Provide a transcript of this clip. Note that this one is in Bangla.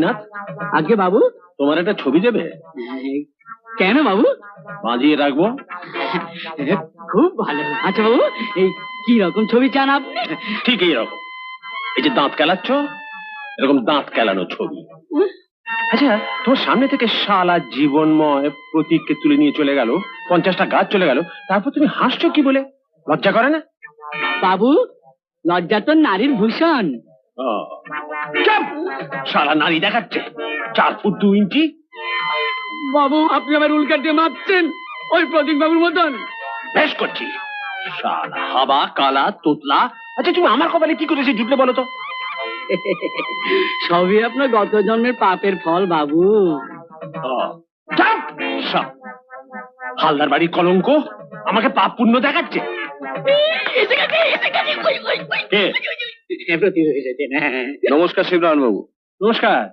সাইনাথ, আগে বাবু। তোমার একটা ছবি দেবে? কেন বাবু? বাজিয়ে রাখবো। খুব ভালো। আচ্ছা বাবু, এই কি রকম ছবি চান আপনি? ঠিক এইরকম, এই যে দাঁত কেলাচ্ছ, এরকম দাঁত কেলানো ছবি। আচ্ছা, তোমার সামনে থেকে শালা জীবনময় প্রতীককে তুলে নিয়ে চলে গেল, 50টা গাছ চলে গেল, তারপর তুমি হাসছো কি বলে? লজ্জা করে না? বাবু, লজ্জা তো নারীর ভূষণ। চুপ! শালা নারী দেখাচ্ছে 4 ফুট 2 ইঞ্চি। বাবু, আপনি আমার উল্কা দিয়ে মাপছেন ওই প্রতীক বাবুর মতন। বেশ করছি, শালা হাবা কালা তোতলা। আচ্ছা, তুমি আমার কপালে কি করেছে জুটলে বলো তো? সবই আপনার গত জন্মের পাপের ফল বাবু। চুপ! সব হালদার বাড়ির কলঙ্ক আমাকে পাপ পুণ্য দেখাচ্ছে। নমস্কার শিবনারায়ণ বাবু। নমস্কার।